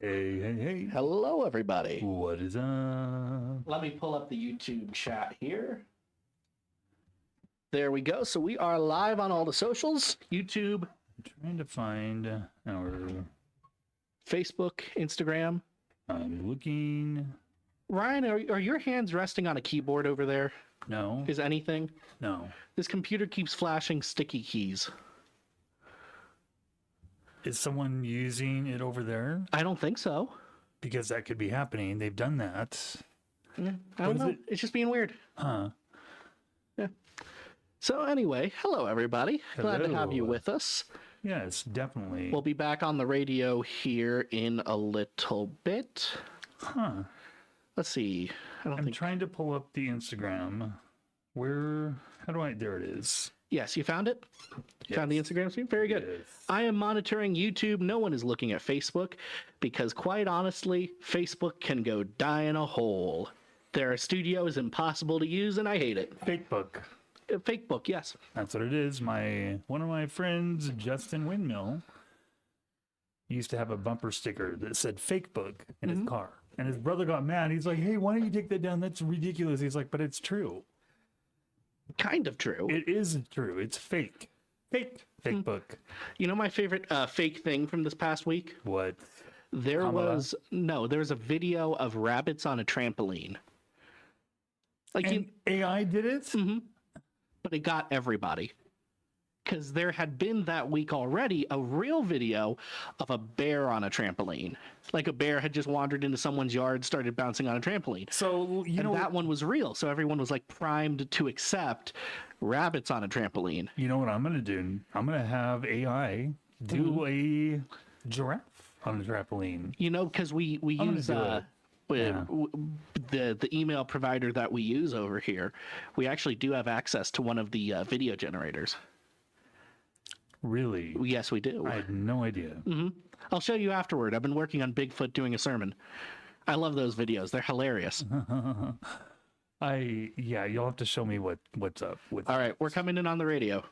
Hey, hey, hey. Hello, everybody. What is up? Let me pull up the YouTube chat here. There we go. So we are live on all the socials, YouTube, I'm trying to find our. Facebook, Instagram. I'm looking. Ryan, are your hands resting on a keyboard over there? No. Is anything? No. This computer keeps flashing sticky keys. Is someone using it over there? I don't think so. Because that could be happening. They've done that. I don't know. It's just being weird. Huh. Yeah. So anyway, hello, everybody. Glad to have you Hello. with us. Yes, definitely. We'll be back on the radio here in a little bit. Huh. Let's see. I'm trying to pull up the Instagram. How do I? There it is. Yes, you found it? You found the Instagram stream? Very good. Yes. I am monitoring YouTube. No one is looking at Facebook because, quite honestly, Facebook can go die in a hole. Their studio is impossible to use, and I hate it. Fake book. Fake book, yes. That's what it is. One of my friends, Justin Windmill, used to have a bumper sticker that said "fake book" in his car, and his brother got mad. He's like, "Hey, why don't you take that down? That's ridiculous." He's like, "But it's true. Kind of true. It is true. It's fake. Fake book." You know my favorite fake thing from this past week? What? There Kamala? was a video of rabbits on a trampoline. And AI did it. But it got everybody. Because there had been that week already a real video of a bear on a trampoline. Like a bear had just wandered into someone's yard, started bouncing on a trampoline. So that one was real. So everyone was like primed to accept rabbits on a trampoline. You know what I'm gonna do? I'm gonna have AI do a giraffe on a trampoline. You know, because we use the email provider that we use over here. We actually do have access to one of the video generators. Really? Yes, we do. I had no idea. I'll show you afterward. I've been working on Bigfoot doing a sermon. I love those videos. They're hilarious. You'll have to show me what's up with. All right, we're coming in on the radio.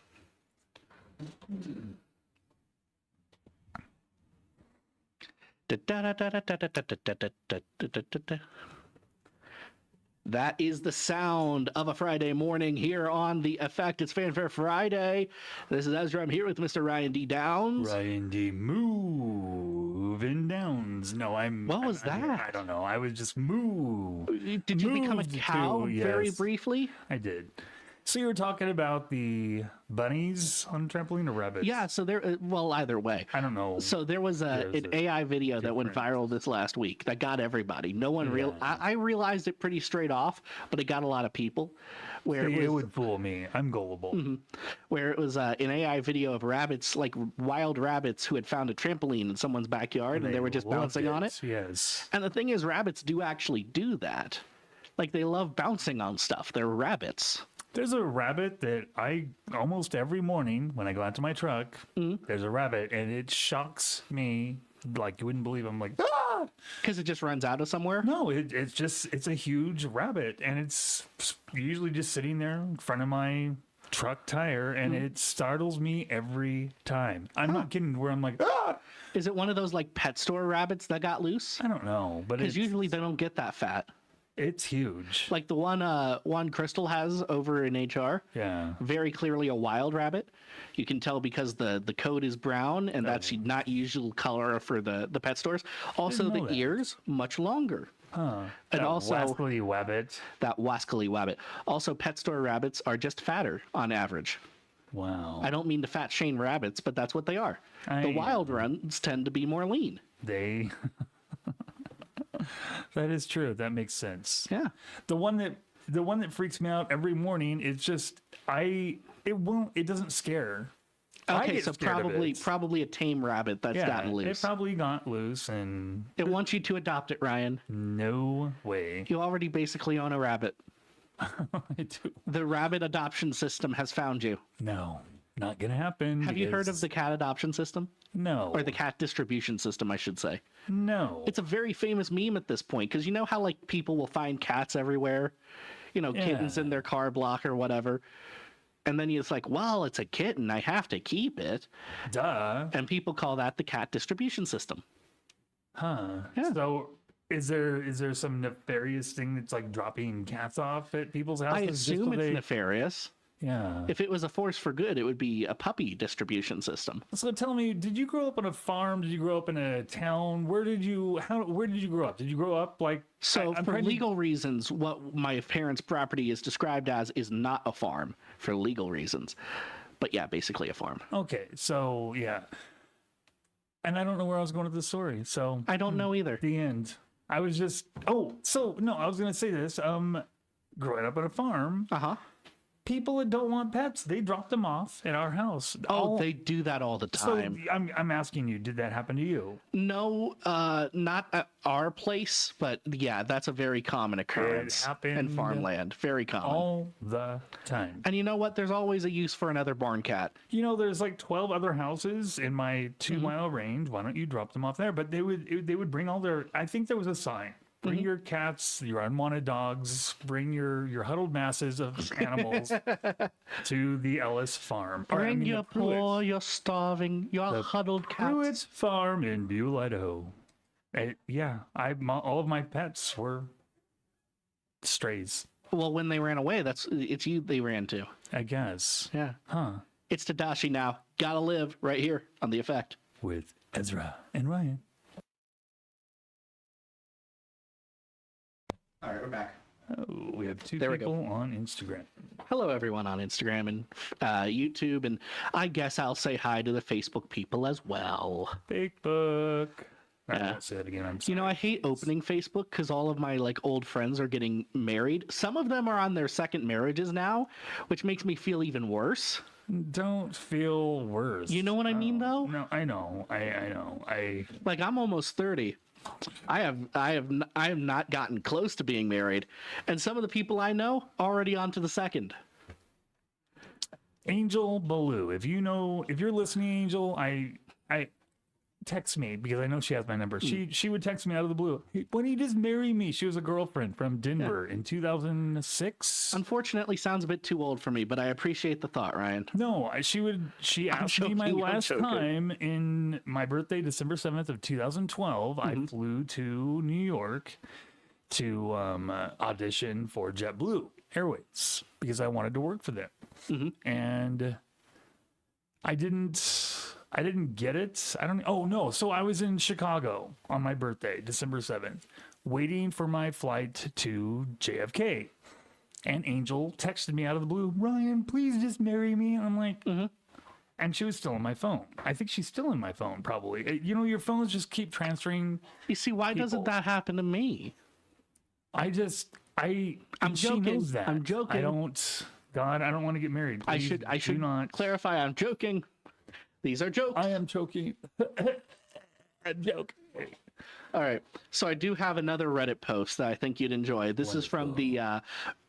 That is the sound of a Friday morning here on The Effect. It's Fanfare Friday. This is Ezra. I'm here with Mr. Ryan D. Downs. Ryan D. Moving Downs. No, What was that? I don't know. I was just moved. Did you become a Moved cow to, very yes. briefly? I did. So you were talking about the bunnies on trampoline or rabbits? Yeah, so either way. I don't know. So there was an AI video that went viral this last week that got everybody. No one I realized it pretty straight off, but it got a lot of people. Where it would fool me. I'm gullible. Where it was an AI video of rabbits, like wild rabbits who had found a trampoline in someone's backyard and they were just bouncing on it. Yes. And the thing is, rabbits do actually do that. Like they love bouncing on stuff. They're rabbits. There's a rabbit that I almost every morning when I go out to my truck, there's a rabbit and it shocks me like you wouldn't believe. I'm like, ah! Because it just runs out of somewhere? No, it's a huge rabbit and it's usually just sitting there in front of my truck tire and it startles me every time. I'm not kidding, where I'm like, ah! Is it one of those like pet store rabbits that got loose? I don't know, but because usually they don't get that fat. It's huge. Like the one Crystal has over in HR. Yeah. Very clearly a wild rabbit. You can tell because the coat is brown, and that's not usual color for the pet stores. Also, the ears much longer. Huh. And also wascally wabbit. That wascally wabbit. Also, pet store rabbits are just fatter on average. Wow. I don't mean to fat shame rabbits, but that's what they are. The wild ones tend to be more lean. That is true. That makes sense. Yeah. The one that freaks me out every morning is just it doesn't scare. Okay, so probably a tame rabbit that's gotten loose. It probably got loose and it wants you to adopt it, Ryan. No way. You already basically own a rabbit. I do. The rabbit adoption system has found you. No, not gonna happen. Have you heard of the cat adoption system? No. Or the cat distribution system, I should say. No. It's a very famous meme at this point, because you know how like people will find cats everywhere? You know, kittens in their car block or whatever. And then it's like, well, it's a kitten. I have to keep it. Duh. And people call that the cat distribution system. Huh. Yeah. So is there some nefarious thing that's like dropping cats off at people's houses? I just assume so it's they... nefarious. Yeah. If it was a force for good, it would be a puppy distribution system. So tell me, did you grow up on a farm? Did you grow up in a town? Where did you grow up? Did you grow up like... So I'm for trying to- legal reasons, what my parents' property is described as is not a farm for legal reasons. But yeah, basically a farm. Okay, so yeah. And I don't know where I was going with this story. So I don't know either. the end. I was just... Oh, so no, I was going to say this. Growing up on a farm, Uh-huh. people that don't want pets, they drop them off at our house. Oh, they do that all the So time. I'm asking you, did that happen to you? No, not at our place, but yeah, that's a very common occurrence in happened farmland. Very common. All the time. And you know what? There's always a use for another barn cat. You know, there's like 12 other houses in my 2-mile range. Why don't you drop them off there? But they would bring all their... I think there was a sign. Bring your cats, your unwanted dogs, bring your huddled masses of animals to the Ellis farm. Bring your poor, your starving, your huddled cats. Pruitt's farm in Buell, Idaho. Yeah, all of my pets were strays, Well, when they ran away, it's you they ran to. I guess. Yeah. Huh. It's Tadashi now. Gotta live right here on The Effect. With Ezra and Ryan. All right, we're back. Oh, we have two There we go. people on Instagram. Hello, everyone on Instagram and YouTube, and I guess I'll say hi to the Facebook people as well. Facebook. I Yeah. won't say it again. I'm sorry. You know, I hate opening Facebook because all of my old friends are getting married. Some of them are on their second marriages now, which makes me feel even worse. Don't feel worse. You know what I mean, though? No, I know. I know. I'm almost 30. I have not gotten close to being married, and some of the people I know already on to the second. Angel Baloo. If you're listening, Angel, I text me because I know she has my number. She would text me out of the blue. Hey, why don't you just marry me? She was a girlfriend from Denver in 2006. Unfortunately, sounds a bit too old for me, but I appreciate the thought, Ryan. No, she asked me my joking, I'm last joking. time in my birthday, December 7th of 2012. I flew to New York to audition for JetBlue Airways because I wanted to work for them. And I didn't get it. Oh no. So I was in Chicago on my birthday, December 7th, waiting for my flight to JFK. And Angel texted me out of the blue, Ryan, please just marry me. And I'm like, and she was still on my phone. I think she's still in my phone, probably. You know, your phones just keep transferring. You see, why doesn't that happen to me? I'm joking. She knows that. I'm joking. I don't want to get married. I Please should do not. clarify. I'm joking. These are jokes. I am choking. I'm joking. All right. So I do have another Reddit post that I think you'd enjoy. This is from the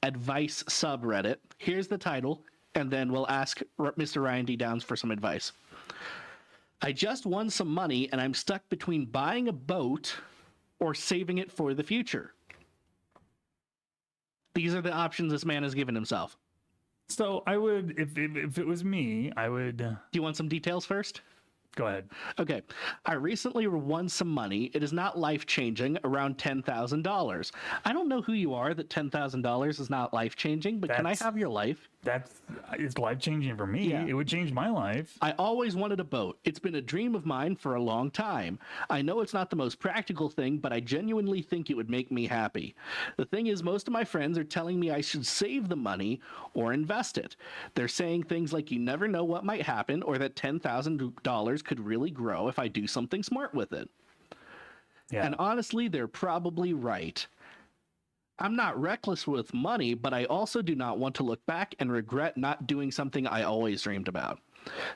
advice subreddit. Here's the title, and then we'll ask Mr. Ryan D. Downs for some advice. I just won some money, and I'm stuck between buying a boat or saving it for the future. These are the options this man has given himself. So I would, if it was me, I would. Do you want some details first? Go ahead. Okay. I recently won some money. It is not life-changing, around $10,000. I don't know who you are that $10,000 is not life-changing, but can I have your life? It's life-changing for me. Yeah. It would change my life. I always wanted a boat. It's been a dream of mine for a long time. I know it's not the most practical thing, but I genuinely think it would make me happy. The thing is, most of my friends are telling me I should save the money or invest it. They're saying things like you never know what might happen or that $10,000 could really grow if I do something smart with it. Yeah. And honestly, they're probably right. I'm not reckless with money, but I also do not want to look back and regret not doing something I always dreamed about.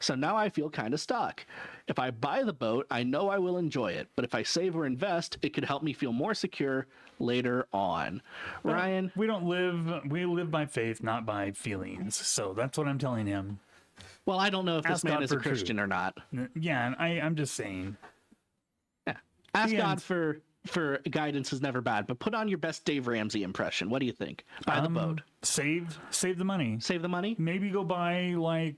So now I feel kind of stuck. If I buy the boat, I know I will enjoy it, but if I save or invest, it could help me feel more secure later on. Ryan? We live by faith, not by feelings. So that's what I'm telling him. Well, I don't know if this Ask man God is a for truth. Christian or not. Yeah, and I'm just saying. Yeah. Ask The God end. for guidance is never bad, but put on your best Dave Ramsey impression. What do you think? Buy the boat. Save the money. Save the money? Maybe go buy one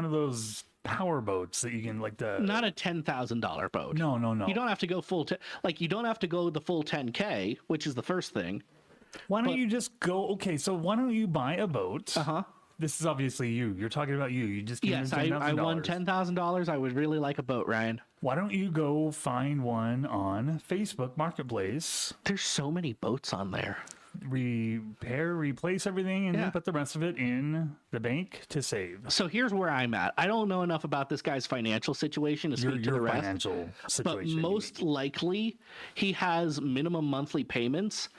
of those power boats that you can like the. Not a $10,000 boat. No. You don't have to go full. You don't have to go the full 10K, which is the first thing. Why don't you just go? Okay, so why don't you buy a boat? This is obviously you. You're talking about you. You just yes, I won $10,000. I would really like a boat, Ryan. Why don't you go find one on Facebook Marketplace? There's so many boats on there. Repair, replace everything, and then put the rest of it in the bank to save. So here's where I'm at. I don't know enough about this guy's financial situation to speak to the rest. Financial situation, but most likely, he has minimum monthly payments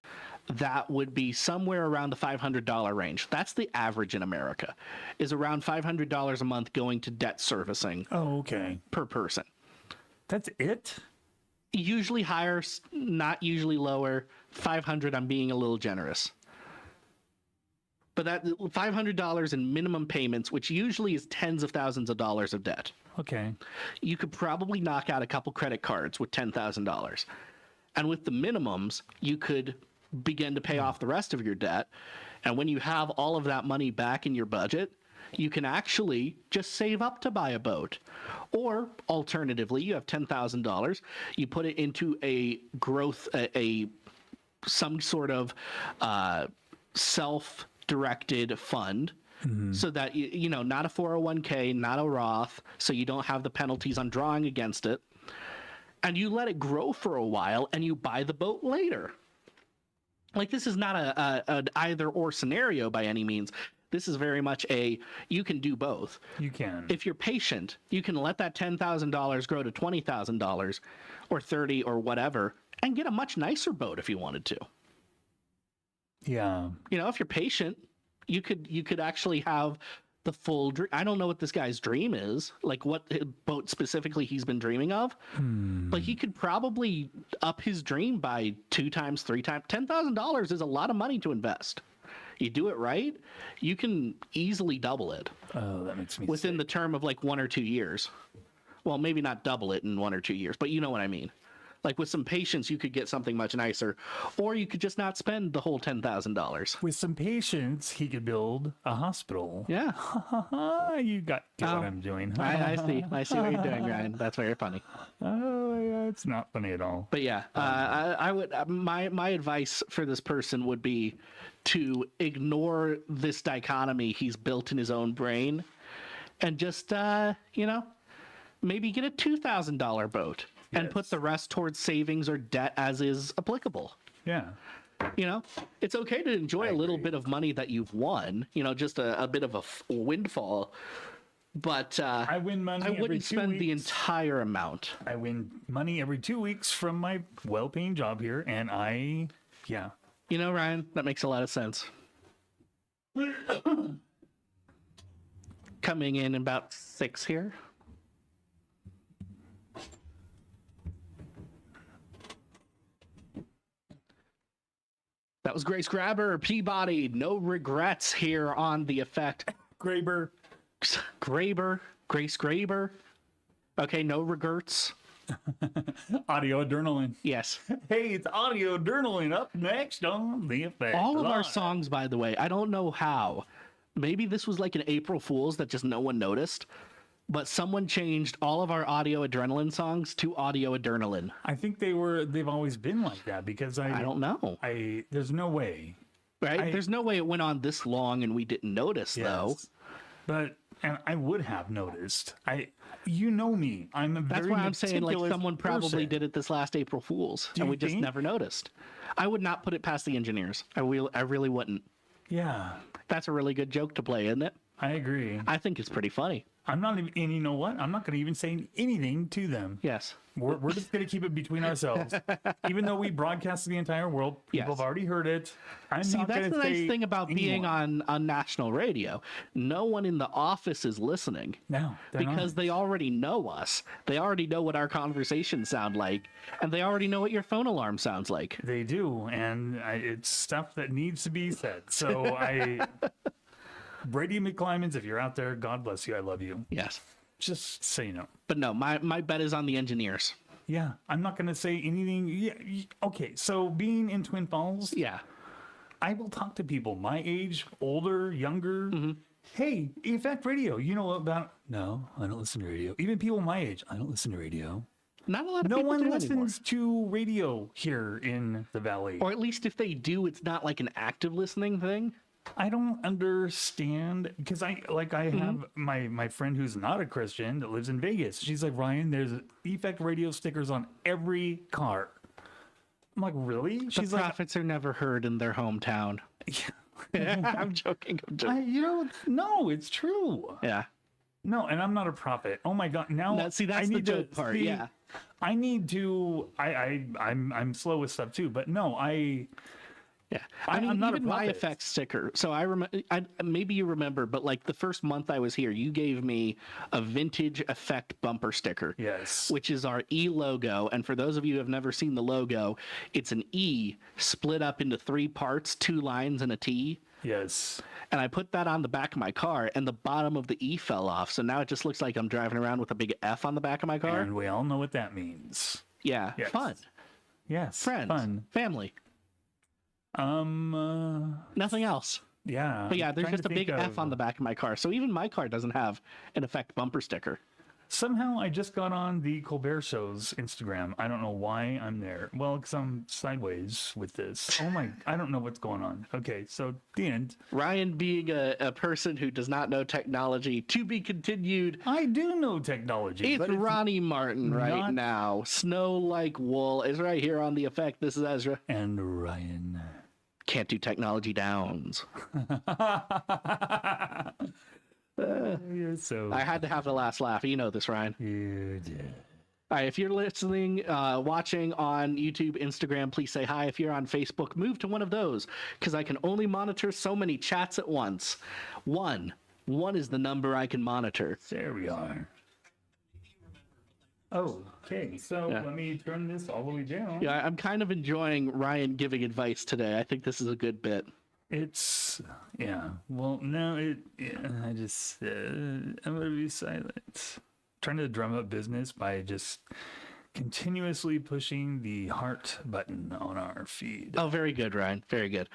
that would be somewhere around the $500 range. That's the average in America, is around $500 a month going to debt servicing. Oh, okay. Per person. That's it? Usually higher, not usually lower. 500, I'm being a little generous. But that $500 in minimum payments, which usually is tens of thousands of dollars of debt. Okay. You could probably knock out a couple credit cards with $10,000. And with the minimums, you could begin to pay off the rest of your debt. And when you have all of that money back in your budget, you can actually just save up to buy a boat. Or alternatively, you have $10,000, you put it into a growth, some sort of self-directed fund. So that, you know, not a 401k, not a Roth, so you don't have the penalties on drawing against it. And you let it grow for a while and you buy the boat later. Like, this is not an either or scenario by any means. This is very much you can do both. You can. If you're patient, you can let that $10,000 grow to $20,000 or 30 or whatever and get a much nicer boat if you wanted to. Yeah. You know, if you're patient, you could actually have the full dream. I don't know what this guy's dream is, like what boat specifically he's been dreaming of, but he could probably up his dream by 2 times, 3 times. $10,000 is a lot of money to invest. You do it right, you can easily double it. Oh, that makes me within sick. the term of like 1 or 2 years. Well, maybe not double it in 1 or 2 years, but you know what I mean. Like, with some patience, you could get something much nicer, or you could just not spend the whole $10,000. With some patience, he could build a hospital. Yeah. You get what I'm doing. I see what you're doing, Ryan. That's very funny. Oh, yeah, it's not funny at all. But yeah, I would. My advice for this person would be to ignore this dichotomy he's built in his own brain, and just maybe get a $2,000 boat. And put the rest towards savings or debt as is applicable. Yeah. You know, it's okay to enjoy a little bit of money that you've won, you know, just a bit of a windfall. But I win money. I wouldn't spend the entire amount. I win money every 2 weeks from my well-paying job here. And You know, Ryan, that makes a lot of sense. Coming in about 6 here. That was Grace Grabber, Peabody. No regrets here on the effect. Graber. Grace Graber. Okay, no regrets. Audio adrenaline. Yes. Hey, it's audio adrenaline up next on the effect. All of our songs, by the way, I don't know how. Maybe this was like an April Fool's that just no one noticed. But someone changed all of our audio adrenaline songs to audio adrenaline. I think they've always been like that because I don't know. There's no way. Right? There's no way it went on this long and we didn't notice though. But and I would have noticed. You know me. I'm a very That's why I'm saying like someone probably person. did it this last April Fool's and we just never noticed. I would not put it past the engineers. I really wouldn't. Yeah. That's a really good joke to play, isn't it? I agree. I think it's pretty funny. I'm not even, and you know what? I'm not going to even say anything to them. Yes. We're just going to keep it between ourselves. Even though we broadcast to the entire world, people have already heard it. See, that's the nice thing about being on national radio. No one in the office is listening. No, because they already know us. They already know what our conversations sound like, and they already know what your phone alarm sounds like. They do, and it's stuff that needs to be said. So Brady McClymans, if you're out there, God bless you. I love you. Yes. Just so you know. But no, my bet is on the engineers. Yeah, I'm not going to say anything. Yeah, okay, so being in Twin Falls, yeah, I will talk to people my age, older, younger, hey, Effect Radio, you know about? No, I don't listen to radio. Even people my age, I don't listen to radio. Not a lot of No people one do listens to radio here in the Valley. Or at least if they do, it's not like an active listening thing. I don't understand because I have my friend who's not a Christian that lives in Vegas. She's like, Ryan, there's Effect Radio stickers on every car. I'm like, really? She's The like, prophets are never heard in their hometown. I'm joking. no, it's true. Yeah. No, and I'm not a prophet. Oh my God! Now See, that's the joke part. Yeah. I need to. I'm slow with stuff too, but no, Yeah, I mean, I'm not even a my prophet. effects sticker. So I remember, maybe you remember, but like the first month I was here, you gave me a vintage effect bumper sticker. Yes. Which is our E logo. And for those of you who have never seen the logo, it's an E split up into 3 parts, 2 lines and a T. Yes. And I put that on the back of my car, and the bottom of the E fell off. So now it just looks like I'm driving around with a big F on the back of my car. And we all know what that means. Yeah, Yes. fun. Yes. Friends, Fun. family, nothing else. Yeah. But yeah, I'm there's trying just to a big think F on the back of my car. So even my car doesn't have an effect bumper sticker. Somehow I just got on the Colbert Show's Instagram. I don't know why I'm there. Well, because I'm sideways with this. Oh my, I don't know what's going on. Okay, so the end. Ryan being a person who does not know technology, to be continued. I do know technology. It's but Ronnie Martin right not- now. Snow like wool is right here on the effect. This is Ezra. And Ryan. Can't do technology downs. You're so. I had to have the last laugh. You know this, Ryan. You did. All right, if you're listening, watching on YouTube, Instagram, please say hi. If you're on Facebook, move to one of those because I can only monitor so many chats at once. One is the number I can monitor. There we are. Oh, okay. So Yeah. let me turn this all the way down. Yeah, I'm kind of enjoying Ryan giving advice today. I think this is a good bit. It's Well, no, I just I'm gonna be silent. Trying to drum up business by just continuously pushing the heart button on our feed. Oh, very good, Ryan. Very good.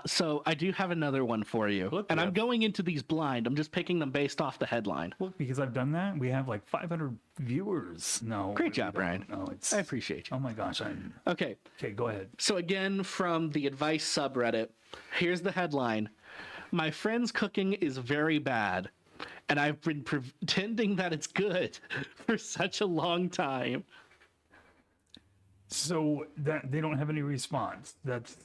So I do have another one for you. Look, and we I'm have- going into these blind. I'm just picking them based off the headline. Look, because I've done that, we have like 500 viewers. No, Great we job, don't. Ryan. No, it's. I appreciate you. Oh my gosh, Okay. Okay, go ahead. So again, from the advice subreddit, here's the headline. My friend's cooking is very bad, and I've been pretending that it's good for such a long time. So that they don't have any response. That's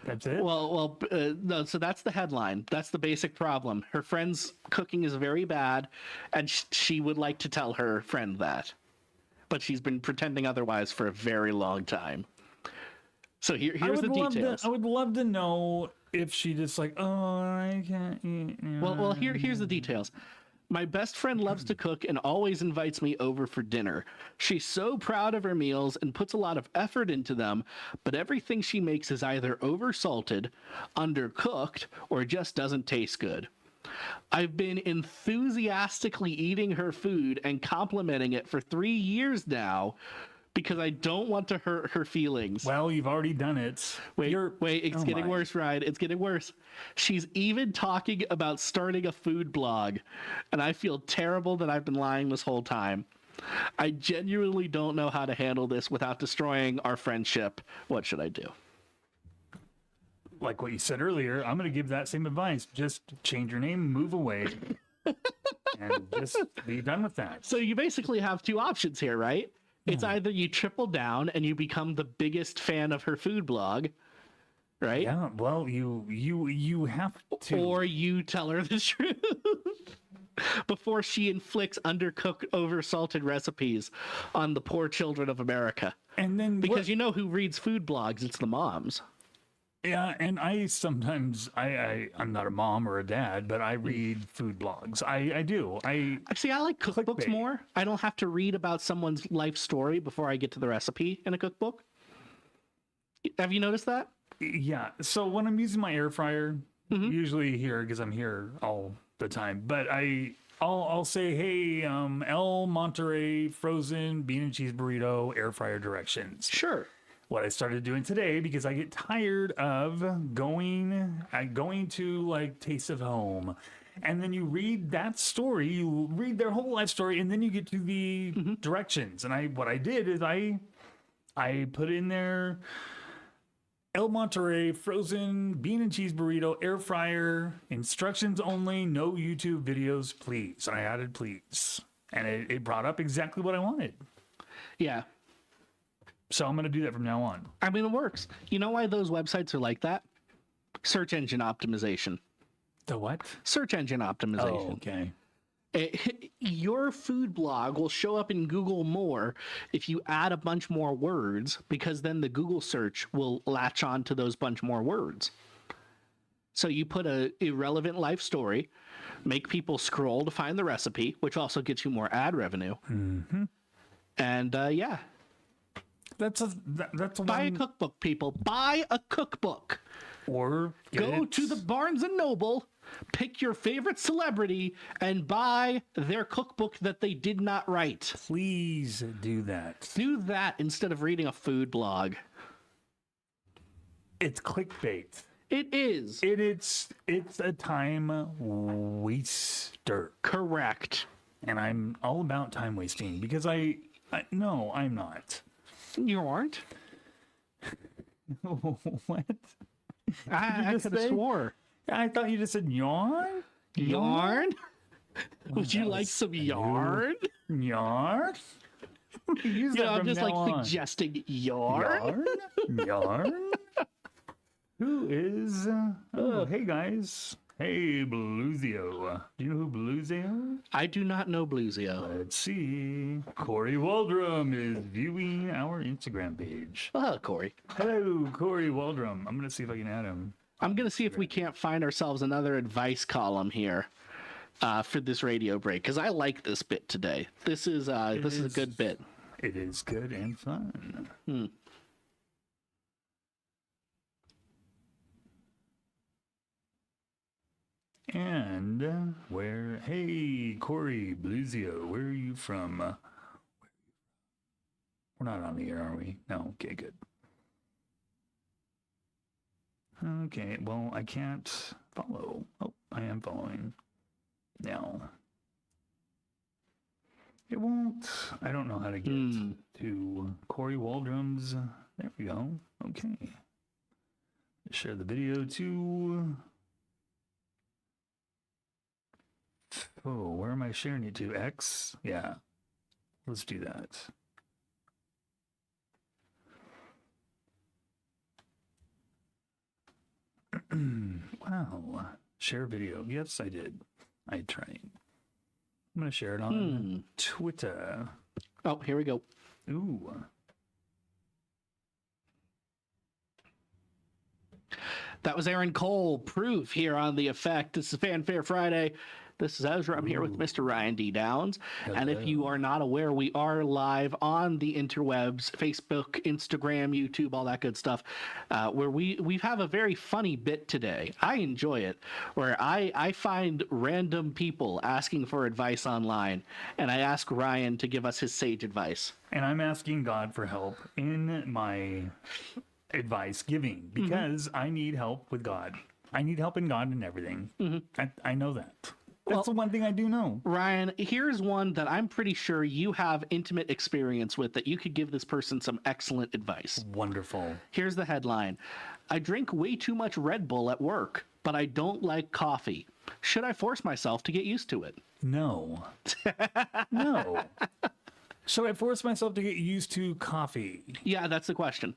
it. No, so that's the headline. That's the basic problem. Her friend's cooking is very bad, and she would like to tell her friend that. But she's been pretending otherwise for a very long time. So here's the details. I would love to know if she just like, oh, I can't eat. Well, here's the details. My best friend loves to cook and always invites me over for dinner. She's so proud of her meals and puts a lot of effort into them, but everything she makes is either oversalted, undercooked, or just doesn't taste good. I've been enthusiastically eating her food and complimenting it for 3 years now because I don't want to hurt her feelings. Well, you've already done it. Wait, it's oh getting my. worse, Ryan. It's getting worse. She's even talking about starting a food blog, and I feel terrible that I've been lying this whole time. I genuinely don't know how to handle this without destroying our friendship. What should I do? Like what you said earlier, I'm going to give that same advice. Just change your name, move away, and just be done with that. So you basically have 2 options here, right? It's either you triple down and you become the biggest fan of her food blog, right? Yeah. Well, you have to. Or you tell her the truth before she inflicts undercooked, oversalted recipes on the poor children of America. And then Because you know who reads food blogs? It's the moms. Yeah, and I sometimes I'm not a mom or a dad, but I read food blogs. I do. See, I like cookbooks Clickbait. more. I don't have to read about someone's life story before I get to the recipe in a cookbook. Have you noticed that? Yeah. So when I'm using my air fryer, Mm-hmm. usually here because I'm here all the time, but I'll say, hey, El Monterey frozen bean and cheese burrito air fryer directions. Sure. What I started doing today because I get tired of going to like Taste of Home and then you read that story, you read their whole life story, and then you get to the directions. And what I did is I put in there El Monterey frozen bean and cheese burrito, air fryer, instructions only, no YouTube videos, please. And I added please. And it brought up exactly what I wanted. Yeah. So I'm going to do that from now on. I mean, it works. You know why those websites are like that? Search engine optimization. The what? Search engine optimization. Oh, okay. Your food blog will show up in Google more if you add a bunch more words, because then the Google search will latch on to those bunch more words. So you put a irrelevant life story, make people scroll to find the recipe, which also gets you more ad revenue. Mm-hmm. And yeah. That's Buy a cookbook, people. Buy a cookbook. Or go to the Barnes and Noble, pick your favorite celebrity, and buy their cookbook that they did not write. Please do that. Do that instead of reading a food blog. It's clickbait. It is. It's a time waster. Correct. And I'm all about time wasting because no, I'm not. You aren't? What? I could have swore. I thought you just said yarn. Yarn? Would you like some yarn? Yarn? I'm just like suggesting yarn. Yarn? Who is? Oh, hey guys. Hey, Bluesio. Do you know who Bluesio is? I do not know Bluesio. Let's see. Corey Waldrum is viewing our Instagram page. Oh, hello, Corey. Hello, Corey Waldrum. I'm going to see if I can add him. I'm going to see if we can't find ourselves another advice column here for this radio break, because I like this bit today. This is a good bit. It is good and fun. And hey, Corey Bluesio, where are you from? We're not on the air, are we? No, okay, good. Okay, well, I can't follow. Oh, I am following now. It won't. I don't know how to get to Corey Waldrum's. There we go. Okay. Share the video to. Oh, where am I sharing it to? X? Yeah. Let's do that. Wow. Share video. Yes, I did. I tried. I'm going to share it on Twitter. Oh, here we go. Ooh. That was Aaron Cole, Proof, here on The Effect. This is Fanfare Friday. This is Ezra. I'm here with Mr. Ryan D. Downs. Hello. And if you are not aware, we are live on the interwebs, Facebook, Instagram, YouTube, all that good stuff, where we have a very funny bit today. I enjoy it, where I find random people asking for advice online, and I ask Ryan to give us his sage advice. And I'm asking God for help in my advice giving because I need help with God. I need help in God and everything. I know that. That's the one thing I do know. Ryan, here's one that I'm pretty sure you have intimate experience with that you could give this person some excellent advice. Wonderful. Here's the headline. I drink way too much Red Bull at work, but I don't like coffee. Should I force myself to get used to it? No. No. Should I force myself to get used to coffee? Yeah, that's the question.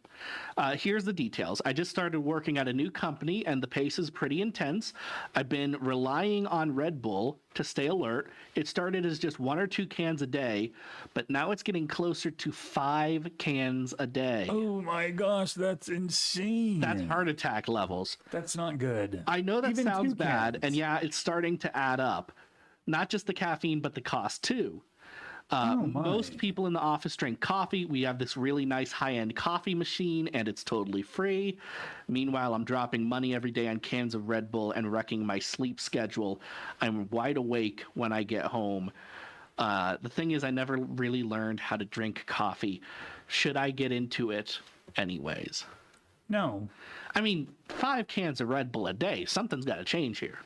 Here's the details. I just started working at a new company, and the pace is pretty intense. I've been relying on Red Bull to stay alert. It started as just 1 or 2 cans a day, but now it's getting closer to 5 cans a day. Oh my gosh, that's insane. That's heart attack levels. That's not good. I know that Even sounds 2 bad, cans. and yeah, it's starting to add up. Not just the caffeine, but the cost too. Most people in the office drink coffee. We have this really nice high-end coffee machine, and it's totally free. Meanwhile, I'm dropping money every day on cans of Red Bull and wrecking my sleep schedule. I'm wide awake when I get home. The thing is, I never really learned how to drink coffee. Should I get into it anyways? No. I mean, 5 cans of Red Bull a day. Something's got to change here.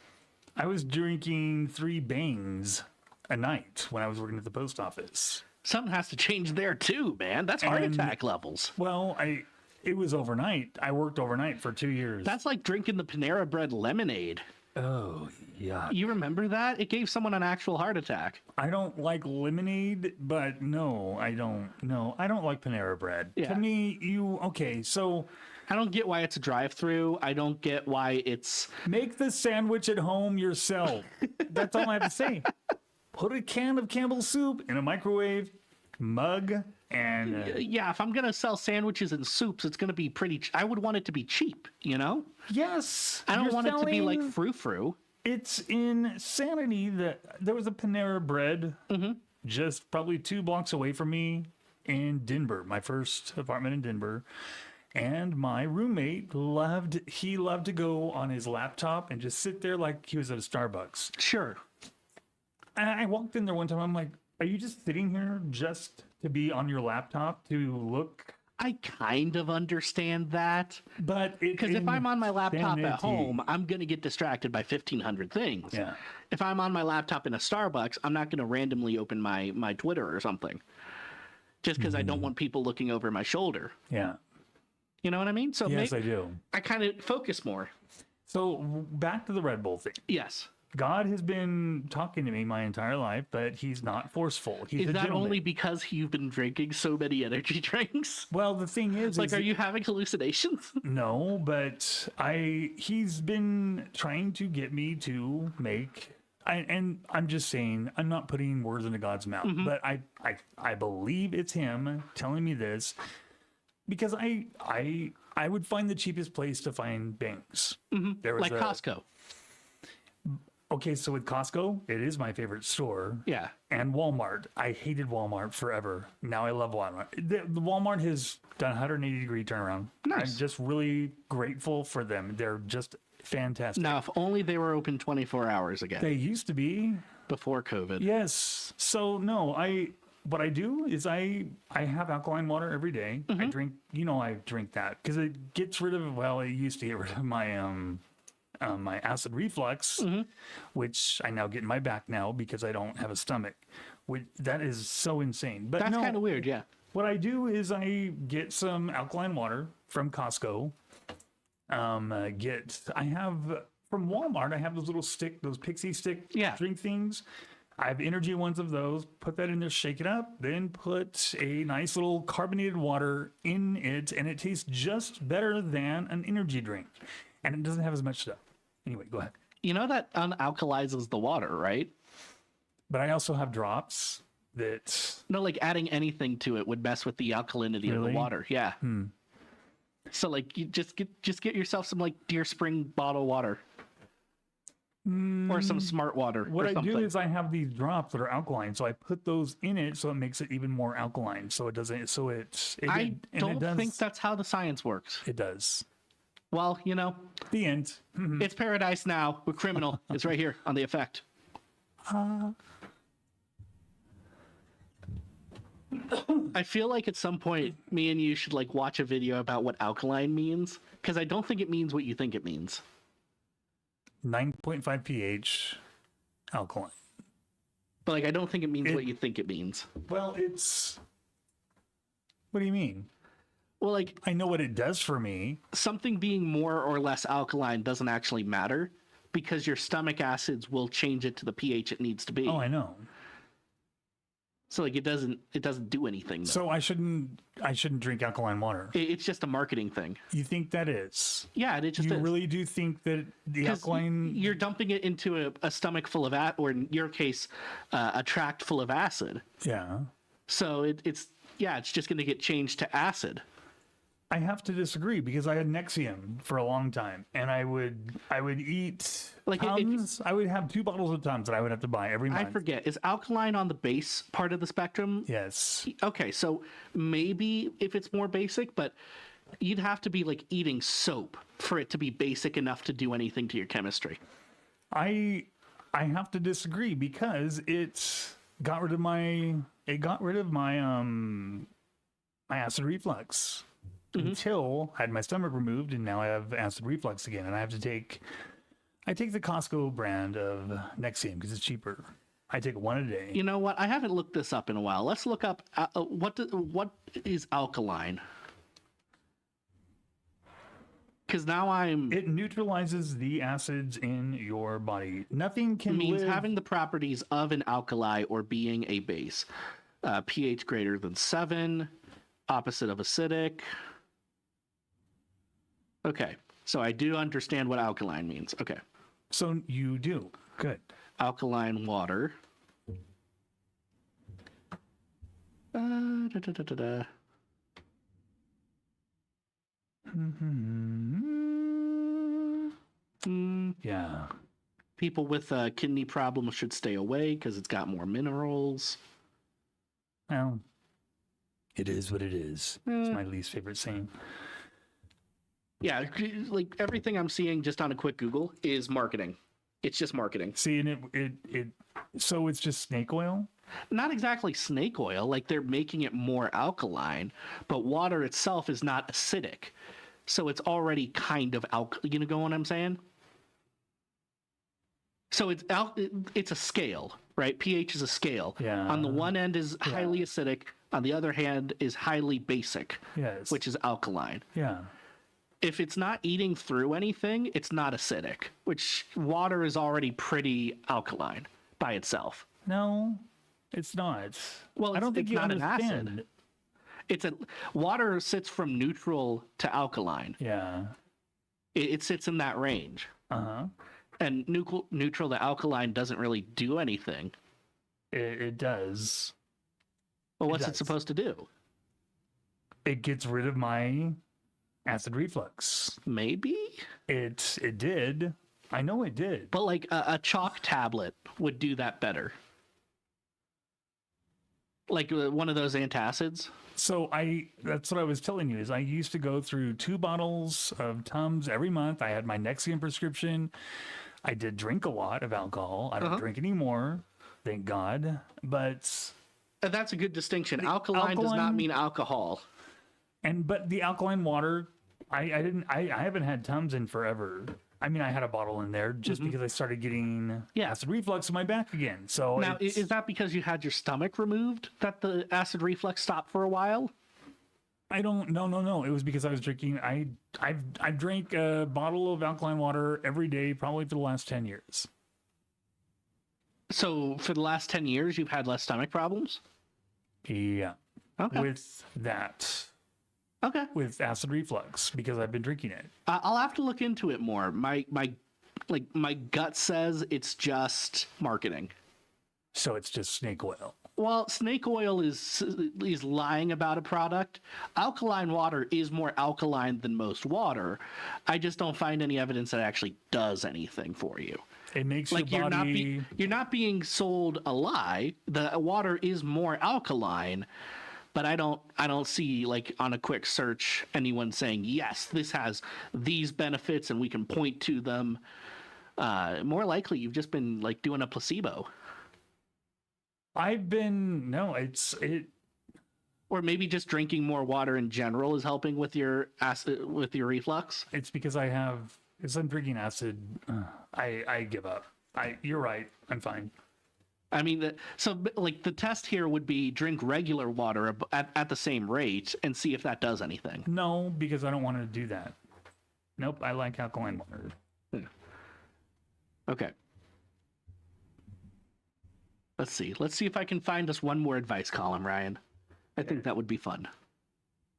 I was drinking 3 bangs a night when I was working at the post office. Something has to change there too, man. That's heart attack levels. Well, it was overnight. I worked overnight for 2 years. That's like drinking the Panera Bread lemonade. Oh, yeah. You remember that? It gave someone an actual heart attack. I don't like lemonade, but no, I don't. No, I don't like Panera Bread. Yeah. To me, okay, so I don't get why it's a drive-through. I don't get why it's... make the sandwich at home yourself. That's all I have to say. Put a can of Campbell's soup in a microwave, mug, and... Yeah, if I'm going to sell sandwiches and soups, it's going to be pretty... I would want it to be cheap, you know? Yes. I don't want it to be like frou-frou. It's insanity that there was a Panera Bread just probably 2 blocks away from me in Denver, my first apartment in Denver. And my roommate loved to go on his laptop and just sit there like he was at a Starbucks. Sure. And I walked in there one time. I'm like, are you just sitting here just to be on your laptop to look? I kind of understand that. But because if I'm on my laptop at home, I'm going to get distracted by 1,500 things. Yeah. If I'm on my laptop in a Starbucks, I'm not going to randomly open my Twitter or something just because I don't want people looking over my shoulder. Yeah. You know what I mean? So yes, I do. I kind of focus more. So back to the Red Bull thing. Yes. God has been talking to me my entire life, but he's not forceful. He's Is that only because you've been drinking so many energy drinks? Well, the thing is, like, are you having hallucinations? No, but he's been trying to get me to make, and I'm just saying, I'm not putting words into God's mouth, but I believe it's him telling me this because I would find the cheapest place to find bangs. There was like Costco. Okay, so with Costco, it is my favorite store. Yeah. And Walmart. I hated Walmart forever. Now I love Walmart. The Walmart has done 180-degree turnaround. Nice. I'm just really grateful for them. They're just fantastic. Now, if only they were open 24 hours again. They used to be. Before COVID. Yes. So, no, what I do is I have alkaline water every day. I drink, I drink that because it gets rid of, well, it used to get rid of my acid reflux, which I now get in my back now because I don't have a stomach. That is so insane. But that's kind of weird, yeah. What I do is I get some alkaline water from Costco. I have from Walmart. I have those little those pixie stick drink things. I have energy ones of those. Put that in there, shake it up, then put a nice little carbonated water in it, and it tastes just better than an energy drink. And it doesn't have as much stuff. Anyway, go ahead. You know that unalkalizes the water, right? But I also have drops that... No, like adding anything to it would mess with the alkalinity of the water. Yeah. So like you just get yourself some like Deer Spring bottled water. Or some smart water. What I do is I have these drops that are alkaline, so I put those in it so it makes it even more alkaline. So it doesn't... I don't think that's how the science works. It does. Well, the end. It's paradise now. We're criminal. It's right here on the effect. I feel like at some point, me and you should like watch a video about what alkaline means, because I don't think it means what you think it means. 9.5 pH, alkaline. But like, I don't think it means what you think it means. Well, it's... What do you mean? Well, like, I know what it does for me. Something being more or less alkaline doesn't actually matter because your stomach acids will change it to the pH it needs to be. Oh, I know. So like it doesn't do anything though. So I shouldn't drink alkaline water. It's just a marketing thing. You think that is? Yeah, it just is. You really do think that the alkaline... You're dumping it into a stomach full of or in your case, a tract full of acid. Yeah. So it's just going to get changed to acid. I have to disagree because I had Nexium for a long time, and I would eat like Tums. I would have 2 bottles of Tums that I would have to buy every month. I forget. Is alkaline on the base part of the spectrum? Yes. Okay, so maybe if it's more basic, but you'd have to be like eating soap for it to be basic enough to do anything to your chemistry. I have to disagree because it got rid of my my acid reflux. Until I had my stomach removed, and now I have acid reflux again, and I have to take I take the Costco brand of Nexium because it's cheaper. I take one a day. You know what? I haven't looked this up in a while. Let's look up what is alkaline. Because now It neutralizes the acids in your body. Nothing can means live... having the properties of an alkali or being a base. pH greater than 7, opposite of acidic. Okay, so I do understand what alkaline means. Okay. So you do. Good. Alkaline water. Yeah. People with kidney problems should stay away because it's got more minerals. Well, it is what it is. It's my least favorite saying. Yeah, like everything I'm seeing just on a quick Google is marketing. It's just marketing. See, and so it's just snake oil? Not exactly snake oil, like they're making it more alkaline, but water itself is not acidic. So it's already kind of you know what I'm saying? So it's a scale, right? pH is a scale. Yeah. On the one end is highly acidic, on the other hand is highly basic, Yes. which is alkaline. Yeah. If it's not eating through anything, it's not acidic, which water is already pretty alkaline by itself. No, it's not. Well, I don't think it's you not an understand. acid. Water sits from neutral to alkaline. Yeah. It sits in that range. Uh-huh. And neutral to alkaline doesn't really do anything. It does. Well, what's it does. supposed to do? It gets rid of my acid reflux. Maybe? It did. I know it did. But like a chalk tablet would do that better. Like one of those antacids. So that's what I was telling you is I used to go through 2 bottles of Tums every month. I had my Nexium prescription. I did drink a lot of alcohol. I don't drink anymore, thank God. But That's a good distinction. Alkaline does not mean alcohol. but the alkaline water, I haven't had Tums in forever. I mean, I had a bottle in there just because I started getting acid reflux in my back again. So now, is that because you had your stomach removed that the acid reflux stopped for a while? I don't. No. It was because I was drinking. I've drank a bottle of alkaline water every day, probably for the last 10 years. So for the last 10 years, you've had less stomach problems? Yeah. Okay. With that. Okay. With acid reflux because I've been drinking it. I'll have to look into it more. My gut says it's just marketing. So it's just snake oil. Well, snake oil is lying about a product. Alkaline water is more alkaline than most water. I just don't find any evidence that it actually does anything for you. It makes your body... You're not being sold a lie. The water is more alkaline, but I don't see, like, on a quick search anyone saying, yes, this has these benefits and we can point to them. More likely you've just been like doing a placebo. Or maybe just drinking more water in general is helping with your acid, with your reflux. It's because I'm drinking acid. I give up. You're right. I'm fine. I mean, so like the test here would be drink regular water at the same rate and see if that does anything. No, because I don't want to do that. Nope, I like alkaline water. Okay. Let's see if I can find us one more advice column, Ryan. I think that would be fun.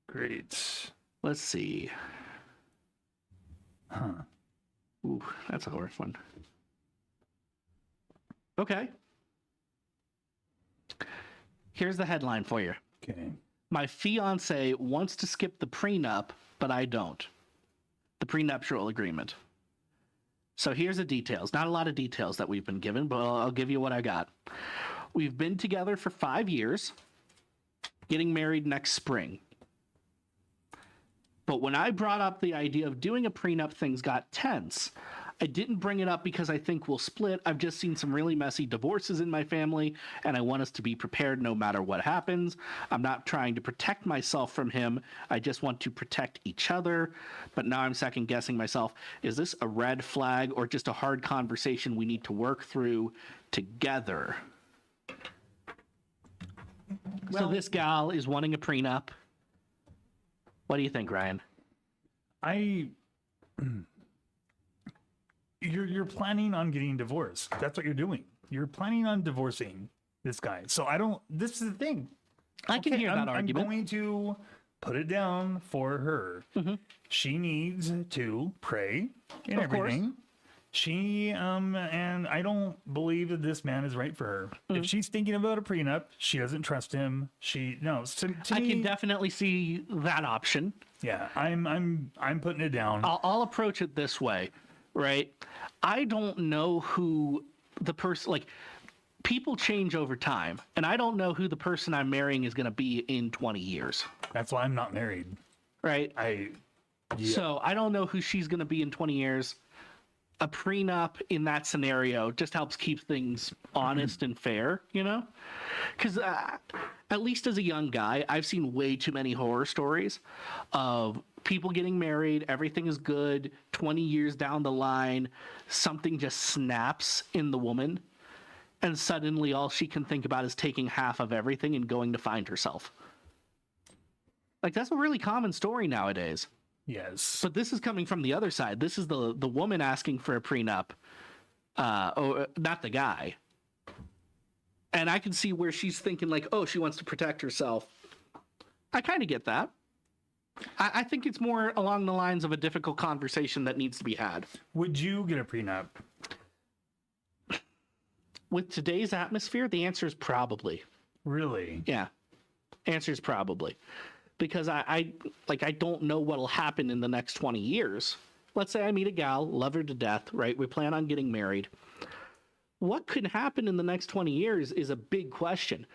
Great. Let's see. Huh. Ooh, that's a hard one. Okay. Here's the headline for you. Okay. My fiance wants to skip the prenup, but I don't. The prenuptial agreement. So here's the details. Not a lot of details that we've been given, but I'll give you what I got. We've been together for 5 years, getting married next spring. But when I brought up the idea of doing a prenup, things got tense. I didn't bring it up because I think we'll split. I've just seen some really messy divorces in my family, and I want us to be prepared no matter what happens. I'm not trying to protect myself from him. I just want to protect each other. But now I'm second guessing myself. Is this a red flag or just a hard conversation we need to work through together? Well, so this gal is wanting a prenup. What do you think, Ryan? You're planning on getting divorced. That's what you're doing. You're planning on divorcing this guy. So this is the thing. I can hear that argument. I'm going to put it down for her. Mm-hmm. She needs to pray and everything. Course. She and I don't believe that this man is right for her. Mm-hmm. If she's thinking about a prenup, she doesn't trust him. I can definitely see that option. Yeah, I'm putting it down. I'll approach it this way, right? I don't know who the person, like, people change over time, and I don't know who the person I'm marrying is going to be in 20 years. That's why I'm not married. Right? So I don't know who she's going to be in 20 years. A prenup in that scenario just helps keep things honest and fair, you know? Because at least as a young guy, I've seen way too many horror stories of people getting married, everything is good, 20 years down the line, something just snaps in the woman, and suddenly all she can think about is taking half of everything and going to find herself. Like, that's a really common story nowadays. Yes. But this is coming from the other side. This is the woman asking for a prenup, not the guy. And I can see where she's thinking, like, oh, she wants to protect herself. I kind of get that. I think it's more along the lines of a difficult conversation that needs to be had. Would you get a prenup? With today's atmosphere, the answer is probably. Really? Yeah. Answer is probably. Because I don't know what'll happen in the next 20 years. Let's say I meet a gal, love her to death, right? We plan on getting married. What could happen in the next 20 years is a big question,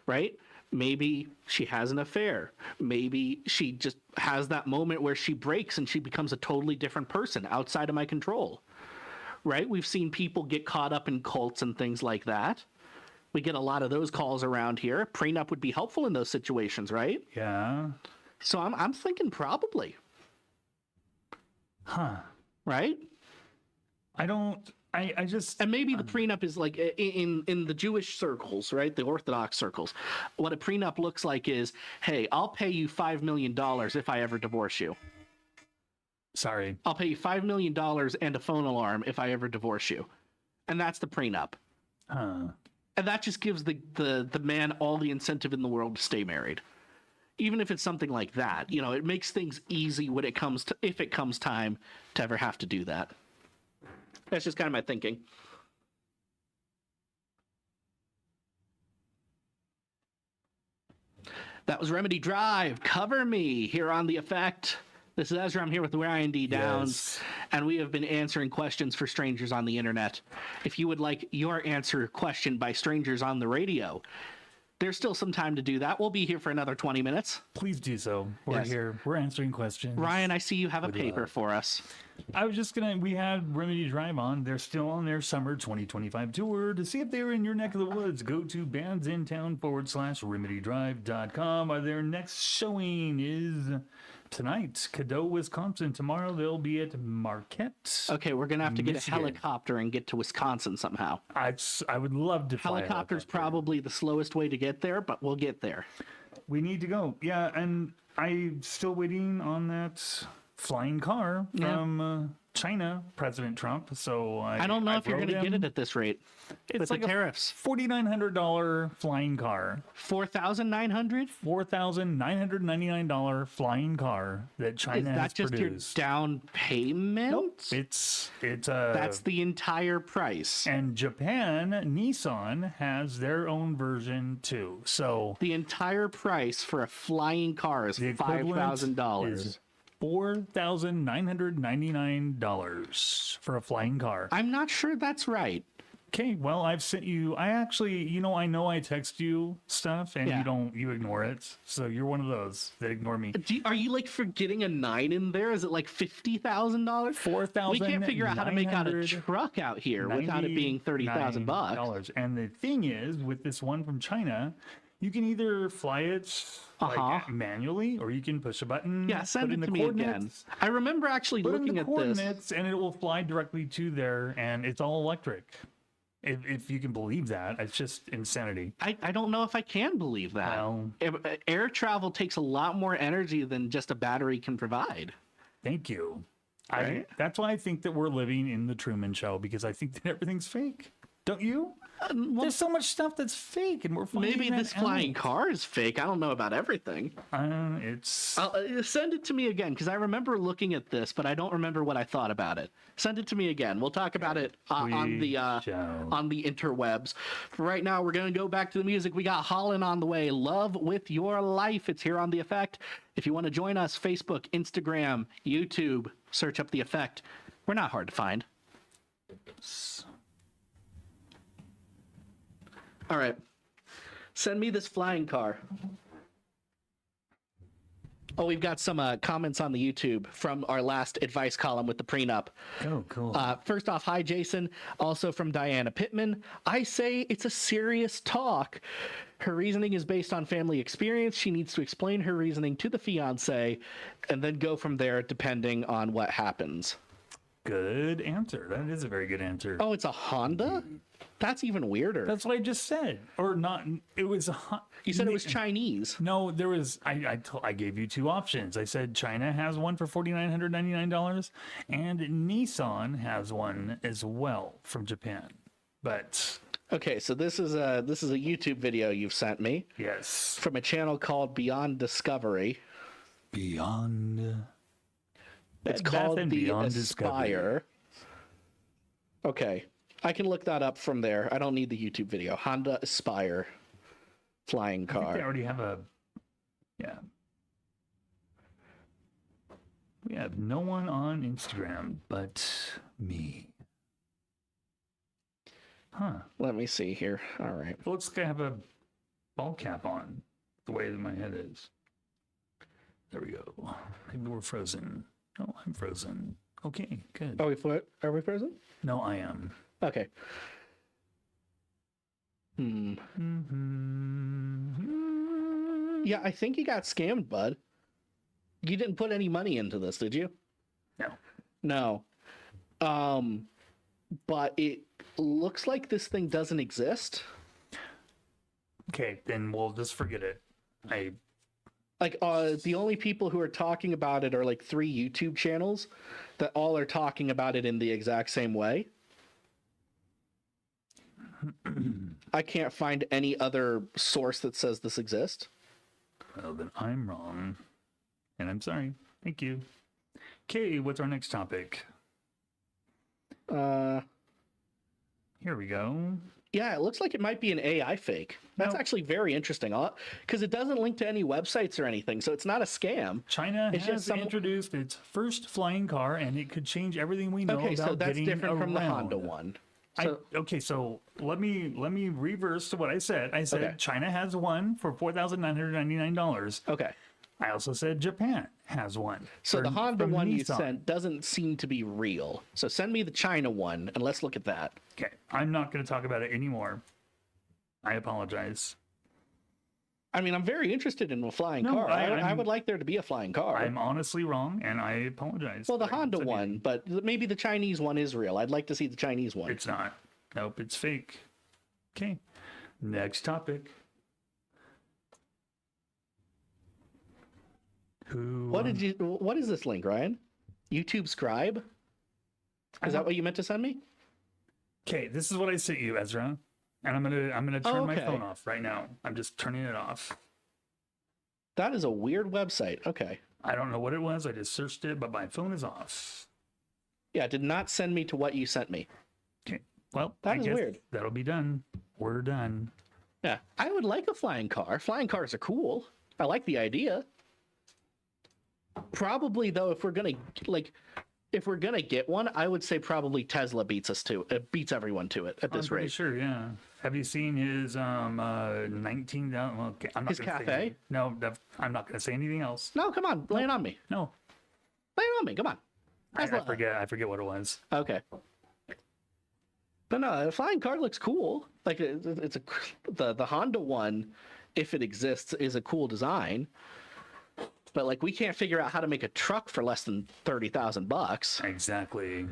right? Maybe she has an affair. Maybe she just has that moment where she breaks and she becomes a totally different person outside of my control, right? We've seen people get caught up in cults and things like that. We get a lot of those calls around here. Prenup would be helpful in those situations, right? Yeah. So I'm thinking probably. Huh. Right? I just... And maybe the prenup is like in the Jewish circles, right? The Orthodox circles. What a prenup looks like is, hey, I'll pay you $5 million if I ever divorce you. Sorry. I'll pay you $5 million and a phone alarm if I ever divorce you. And that's the prenup. Huh. And that just gives the man all the incentive in the world to stay married. Even if it's something like that, you know, it makes things easy when it comes to, if it comes time to ever have to do that. That's just kind of my thinking. That was Remedy Drive. Cover Me here on The Effect. This is Ezra. I'm here with Ryan D. Downs, and we have been answering questions for strangers on the internet. If you would like your answer question by strangers on the radio, there's still some time to do that. We'll be here for another 20 minutes. Please do so. We're here. We're answering questions. Ryan, I see you have a paper for us. I was just we had Remedy Drive on. They're still on their summer 2025 tour. To see if they're in your neck of the woods, go to bandsintown.com/remedydrive.com. Their next showing is tonight, Caddo, Wisconsin. Tomorrow they'll be at Marquette. Okay, we're gonna have to get a helicopter and get to Wisconsin somehow. I would love to fly. Helicopter's probably the slowest way to get there, but we'll get there. We need to go. Yeah, and I'm still waiting on that flying car from China, President Trump. So I don't know if you're gonna get it at this rate. It's like the tariffs. $4,900 flying car. $4,900? $4,999 flying car that China has produced. Is that just your down payment? Nope. It's that's the entire price. And Japan, Nissan has their own version too. So the entire price for a flying car is $5,000. $4,999 for a flying car. I'm not sure that's right. Okay, well, I've sent you. I actually, I know I text you stuff and Yeah. you ignore it. So you're one of those that ignore me. Are you like forgetting a 9 in there? Is it like $50,000? $4,000. We can't figure out how to make out a truck out here without it being $30,000. And the thing is, with this one from China, you can either fly it like manually, or you can push a button. Yeah, send put it in the to me again. coordinates, I remember actually put in looking the at this. coordinates, and it will fly directly to there, and it's all electric. If you can believe that, it's just insanity. I don't know if I can believe that. Well, Air travel takes a lot more energy than just a battery can provide. thank you. Right? That's why I think that we're living in the Truman Show, because I think that everything's fake. Don't you? Well, There's so much stuff that's fake, and we're finding maybe that this flying out. car is fake. I don't know about everything. It's Send it to me again, because I remember looking at this, but I don't remember what I thought about it. Send it to me again. We'll talk about it on the interwebs. For right now, we're going to go back to the music. We got Holland on the way. Love with Your Life. It's here on The Effect. If you want to join us, Facebook, Instagram, YouTube, search up The Effect. We're not hard to find. All right. Send me this flying car. Oh, we've got some comments on the YouTube from our last advice column with the prenup. Oh, cool. First off, hi, Jason. Also from Diana Pittman. I say it's a serious talk. Her reasoning is based on family experience. She needs to explain her reasoning to the fiance and then go from there depending on what happens. Good answer. That is a very good answer. Oh, it's a Honda? That's even weirder. That's what I just said. Or not. It was a. You said it was Chinese. No, there was. I gave you two options. I said China has one for $4,999, and Nissan has one as well from Japan. But okay, so this is a YouTube video you've sent me. yes, From a channel called Beyond Discovery. Beyond. It's Beth called and the Beyond Aspire. Discovery. Okay, I can look that up from there. I don't need the YouTube video. Honda Aspire flying I think they car. already have a. Yeah. We have no one on Instagram but me. Huh. Let me see here. All right. It looks like I have a ball cap on, the way that my head is. There we go. Maybe we're frozen. Oh, I'm frozen. Okay, good. Are we frozen? No, I am. Okay. Mm-hmm. Yeah, I think you got scammed, bud. You didn't put any money into this, did you? No. No. But it looks like this thing doesn't exist. Okay, then we'll just forget it. The only people who are talking about it are like 3 YouTube channels that all are talking about it in the exact same way. I can't find any other source that says this exists. Well, then I'm wrong. And I'm sorry. Thank you. Okay, what's our next topic? Here we go. Yeah, it looks like it might be an AI fake. That's actually very interesting, because it doesn't link to any websites or anything, so it's not a scam. China It's has just some- introduced its first flying car, and it could change everything we know Okay, about so that's getting different from the around. Honda one. So, So let me reverse to what I said. I said Okay. China has one for $4,999. okay. I also said Japan has one. So the Honda from one you Nissan. sent doesn't seem to be real. So send me the China one, and let's look at that. Okay, I'm not going to talk about it anymore. I apologize. I mean, I'm very interested in a flying No, car. I I'm- would like there to be a flying car. I'm honestly wrong, and I apologize. Well, the But Honda it's- one, but maybe the Chinese one is real. I'd like to see the Chinese one. It's not. Nope, it's fake. Okay, next topic. What is this link, Ryan? YouTube Scribe? Is that what you meant to send me? Okay, this is what I sent you, Ezra. And I'm gonna turn my okay. phone off right now. I'm just turning it off. That is a weird website. Okay. I don't know what it was. I just searched it, but my phone is off. Yeah, it did not send me to what you sent me. Okay. Well, That I is guess weird. That'll be done. We're done. Yeah, I would like a flying car. Flying cars are cool. I like the idea. Probably though, if we're gonna If we're gonna get one, I would say probably Tesla beats us to it. Beats everyone to it at I'm this pretty rate. sure, yeah. Have you seen his 19,000? Well, okay, I'm not His gonna say cafe? anything. No, I'm not gonna say anything else. No, come on, lay it on me. No, Lay it on me. Come on. I Tesla. forget what it was. Okay. But no, a flying car looks cool. Like it's the Honda one, if it exists, is a cool design. But like we can't figure out how to make a truck for less than $30,000. Exactly.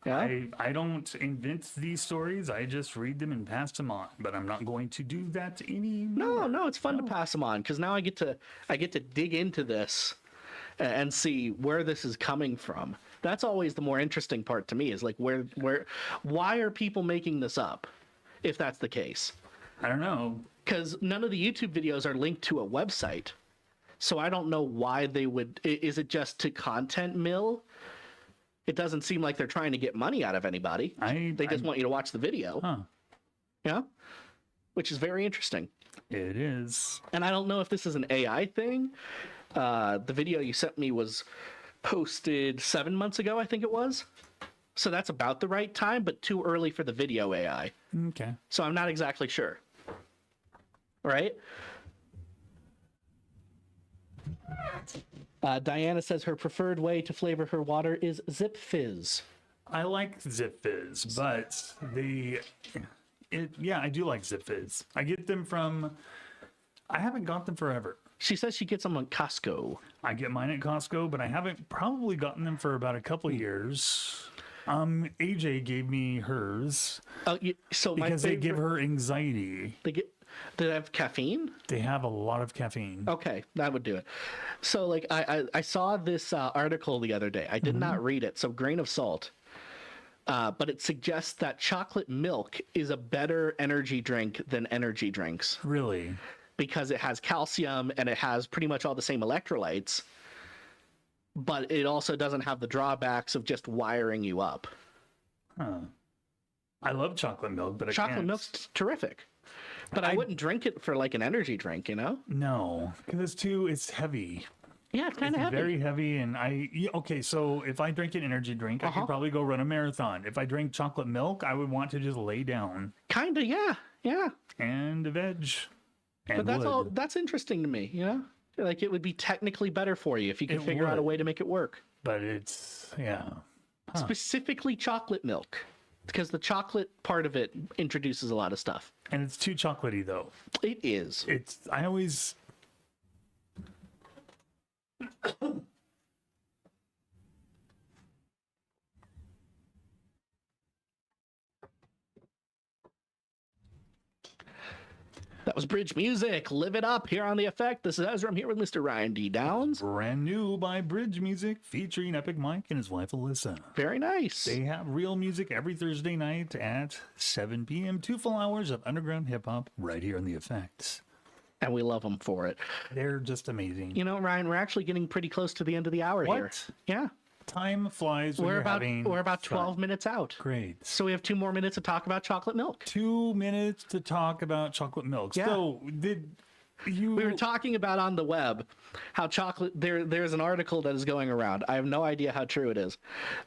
Yeah. I don't invent these stories. I just read them and pass them on. But I'm not going to do that anymore. No, it's fun to pass them on because now I get to dig into this and see where this is coming from. That's always the more interesting part to me is like why are people making this up if that's the case? I don't know. Because none of the YouTube videos are linked to a website. So I don't know why they would. Is it just to content mill? It doesn't seem like they're trying to get money out of anybody. They just want you to watch the video. Huh. Yeah. Which is very interesting. It is. And I don't know if this is an AI thing. The video you sent me was posted 7 months ago, I think it was. So that's about the right time, but too early for the video AI. Okay. So I'm not exactly sure. Right? Diana says her preferred way to flavor her water is Zip Fizz. I like Zip Fizz, but I do like Zip Fizz. I get them from. I haven't got them forever. She says she gets them on Costco. I get mine at Costco, but I haven't probably gotten them for about a couple of years. AJ gave me hers So because they give her anxiety. Do they have caffeine? They have a lot of caffeine. Okay, that would do it. So like I saw this article the other day. I did not read it, so grain of salt. But it suggests that chocolate milk is a better energy drink than energy drinks. Really? Because it has calcium and it has pretty much all the same electrolytes. But it also doesn't have the drawbacks of just wiring you up. Huh. I love chocolate milk, but Chocolate milk's terrific. But I wouldn't drink it for like an energy drink, you know? No, because it's heavy. Yeah, it's kind of heavy. Very heavy, and okay. So if I drink an energy drink, I could probably go run a marathon. If I drank chocolate milk, I would want to just lay down. Kinda, yeah. And a veg. But that's interesting to me, you know? Like it would be technically better for you if you could figure out a way to make it work. But it's Specifically chocolate milk. Because the chocolate part of it introduces a lot of stuff. And it's too chocolatey though. It is. I always That was Bridge Music. Live it up here on The Effect. This is Ezra. I'm here with Mr. Ryan D. Downs. Brand new by Bridge Music, featuring Epic Mike and his wife Alyssa. Very nice. They have real music every Thursday night at 7 p.m. 2 full hours of underground hip hop right here on The Effects. And we love them for it. They're just amazing. You know, Ryan, we're actually getting pretty close to the end of the hour here. Yeah. Time flies when you're having We're about fun. 12 minutes out. Great. So we have 2 more minutes to talk about chocolate milk. 2 minutes to talk about chocolate milk. Yeah. So we were talking about on the web how chocolate there's an article that is going around. I have no idea how true it is,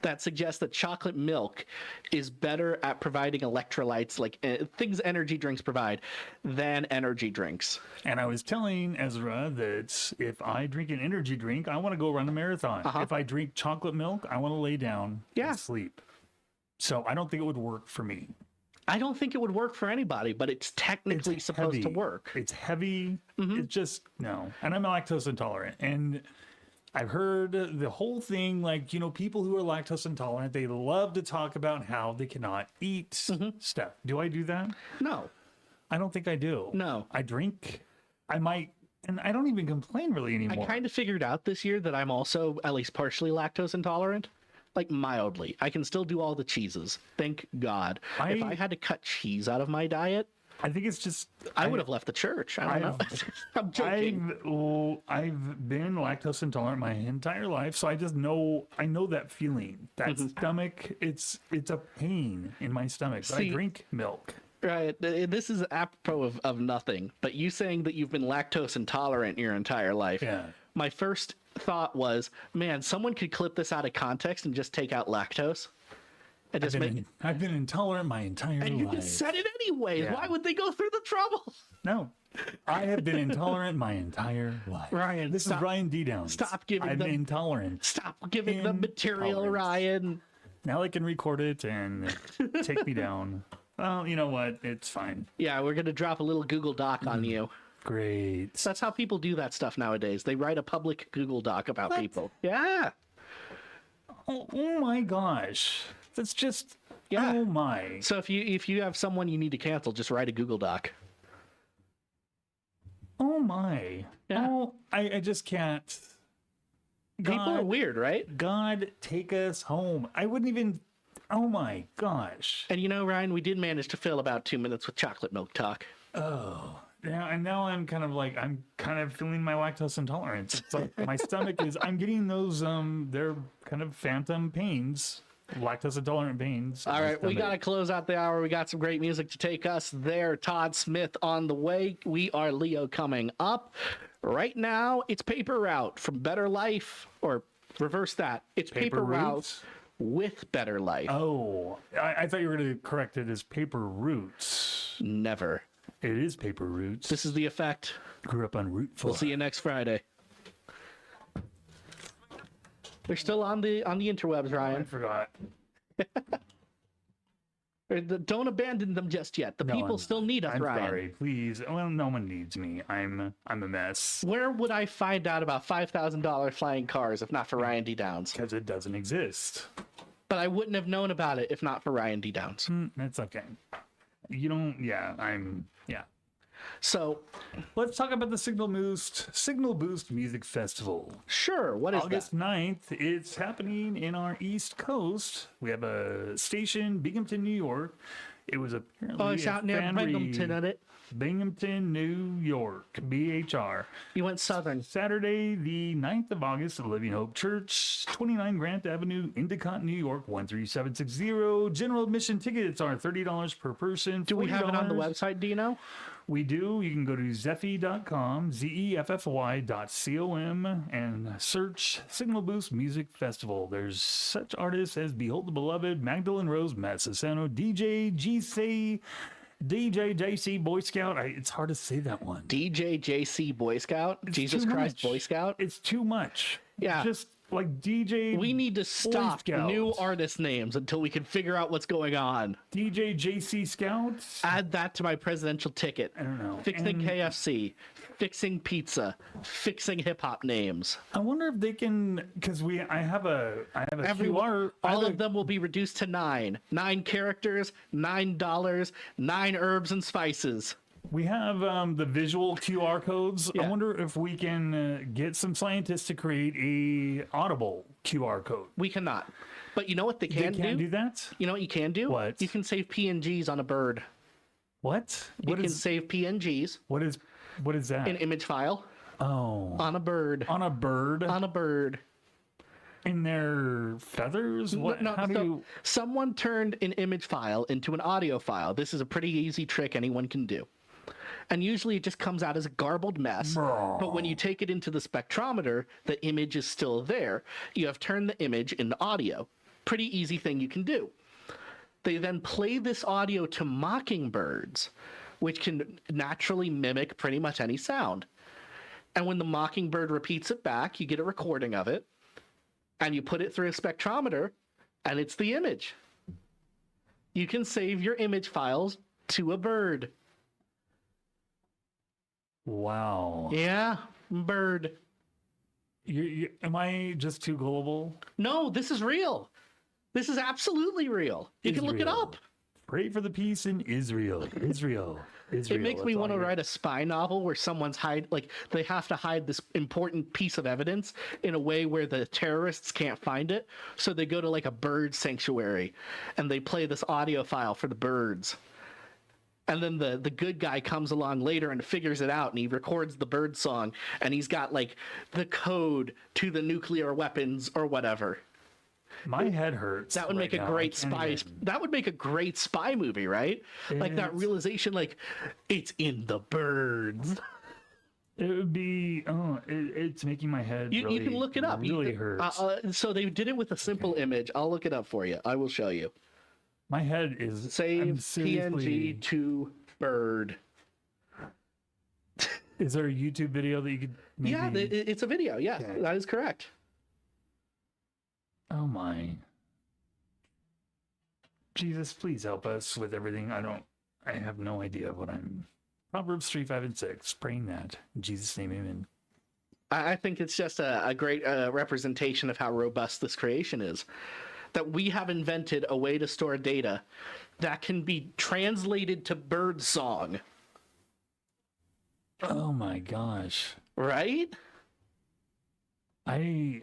that suggests that chocolate milk is better at providing electrolytes, like things energy drinks provide, than energy drinks. And I was telling Ezra that if I drink an energy drink, I want to go run a marathon. If I drink chocolate milk, I want to lay down and sleep. So I don't think it would work for me. I don't think it would work for anybody, but it's technically supposed to work. It's heavy. It's just, no. And I'm lactose intolerant. And I've heard the whole thing, like, you know, people who are lactose intolerant, they love to talk about how they cannot eat stuff. Do I do that? No. I don't think I do. No. I drink. I might. And I don't even complain really anymore. I kind of figured out this year that I'm also at least partially lactose intolerant. Like mildly. I can still do all the cheeses. Thank God. If I had to cut cheese out of my diet, I think it's just I would have left the church. I don't know. I'm joking. I've been lactose intolerant my entire life, so I just know that feeling. That stomach, it's a pain in my stomach. But I drink milk. Right. This is apropos of nothing, but you saying that you've been lactose intolerant your entire life. Yeah. My first thought was, man, someone could clip this out of context and just take out lactose. And just I've been intolerant my entire life. And you just said it anyways. Yeah. Why would they go through the trouble? No. I have been intolerant my entire life. Ryan, this is Ryan D. Downs. Stop giving I'm them intolerant. Stop giving them material, Ryan. Now I can record it and take me down. Well, you know what? It's fine. Yeah, we're gonna drop a little Google Doc on you. Great. That's how people do that stuff nowadays. They write a public Google Doc about people. Yeah. Oh my gosh. That's just oh my. So if you have someone you need to cancel, just write a Google Doc. Oh my. Yeah. Oh, I just can't. People are weird, right? God, take us home. I wouldn't even. Oh my gosh. And you know, Ryan, we did manage to fill about 2 minutes with chocolate milk talk. Oh. Yeah, and now I'm kind of feeling my lactose intolerance. It's like my stomach is. I'm getting those. They're kind of phantom pains. Lactose intolerant pains. All right, we got to close out the hour. We got some great music to take us there. Todd Smith on the way. We are Leo coming up. Right now, it's Paper Route from Better Life, or reverse that. It's Paper Route with Better Life. Oh, I thought you were going to correct it as Paper Roots. Never. It is Paper Roots. This is the effect. Grew up on Route 4. We'll see you next Friday. They're still on the interwebs, Ryan. I forgot. Don't abandon them just yet. The people still need us, Ryan. I'm sorry, please. Well, no one needs me. I'm a mess. Where would I find out about $5,000 flying cars if not for Ryan D. Downs? Because it doesn't exist. But I wouldn't have known about it if not for Ryan D. Downs. That's okay. You don't. Yeah, yeah. So let's talk about the Signal Boost Music Festival. Sure. What is August 9th? It's happening in our East Coast. We have a station, Binghamton, New York. It was apparently it's out near Binghamton, isn't it? Binghamton, New York, BHR. You went southern. Saturday, the 9th of August, at Living Hope Church, 29 Grant Avenue, Endicott, New York, 13760. General admission tickets are $30 per person. Do we have it on the website? Do you know? We do. You can go to zeffy.com, zeffy.com, and search Signal Boost Music Festival. There's such artists as Behold the Beloved, Magdalene Rose, Matt Sassano, DJ JC Boy Scout. It's hard to say that one. DJ JC Boy Scout? It's Jesus Christ Boy Scout? It's too much. Yeah. Just like DJ. We need to stop new artist names until we can figure out what's going on. DJ JC Scouts. Add that to my presidential ticket. I don't know. Fixing KFC, fixing pizza, fixing hip hop names. I wonder if they can, because I have a QR. All of them will be reduced to 9 characters, $9, 9 herbs and spices. We have the visual QR codes. Yeah. I wonder if we can get some scientists to create a audible QR code. We cannot. But you know what they can do? They can't do that? You know what you can do? What? You can save PNGs on a bird. What? You can save PNGs. What is that? An image file. Oh. On a bird. On a bird? On a bird. In their feathers? What? No, someone turned an image file into an audio file. This is a pretty easy trick anyone can do. And usually it just comes out as a garbled mess. But when you take it into the spectrometer, the image is still there. You have turned the image into audio. Pretty easy thing you can do. They then play this audio to mockingbirds, which can naturally mimic pretty much any sound. And when the mockingbird repeats it back, you get a recording of it, and you put it through a spectrometer, and it's the image. You can save your image files to a bird. Wow. Yeah, bird. Am I just too gullible? No, this is real. This is absolutely real. You can look it up. Pray for the peace in Israel. Israel. It makes me want to write a spy novel where someone's they have to hide this important piece of evidence in a way where the terrorists can't find it. So they go to like a bird sanctuary and they play this audio file for the birds. And then the good guy comes along later and figures it out, and he records the bird song, and he's got like the code to the nuclear weapons or whatever. My head hurts. That would make a great spy. That would make a great spy movie, right? Like that realization, like it's in the birds. It would be. Oh, it's making my head. You really, can look it up. Really hurts. So they did it with a simple image. I'll look it up for you. I will show you. My head is. Save I'm seriously- PNG to bird. Is there a YouTube video that you could? Maybe... Yeah, it's a video. Yes, Okay. that is correct. Oh my. Jesus, please help us with everything. I have no idea what I'm. Proverbs 3, 5, and 6. Praying that. In Jesus' name, amen. I think it's just a great representation of how robust this creation is. That we have invented a way to store data that can be translated to bird song. Oh my gosh. Right? I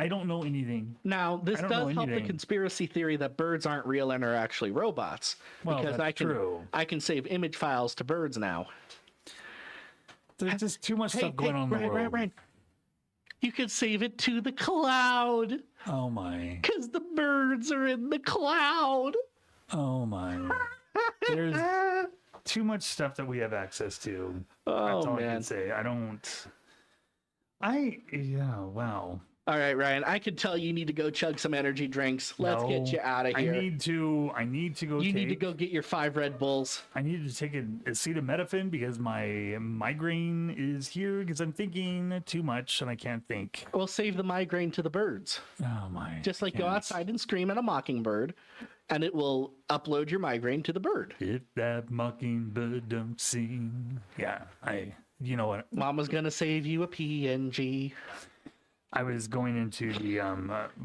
don't know anything. Now, this I don't does know help the anything. conspiracy theory that birds aren't real and are actually robots. Well, because that's true. I can save image files to birds now. There's just too much stuff going on in the world. Ryan. You can save it to the cloud. Oh my. Because the birds are in the cloud. Oh my. There's too much stuff that we have access to. Oh, That's all I man. can say. Wow. All right, Ryan, I could tell you need to go chug some energy drinks. Let's No, get you out of here. I need to go You need to go get your 5 Red Bulls. I need to take acetaminophen because my migraine is here because I'm thinking too much and I can't think. We'll save the migraine to the birds. Oh my. Just like go can't. outside and scream at a mockingbird, and it will upload your migraine to the bird. If that mockingbird don't sing. Yeah, you know what? Mama's gonna save you a PNG. I was going into the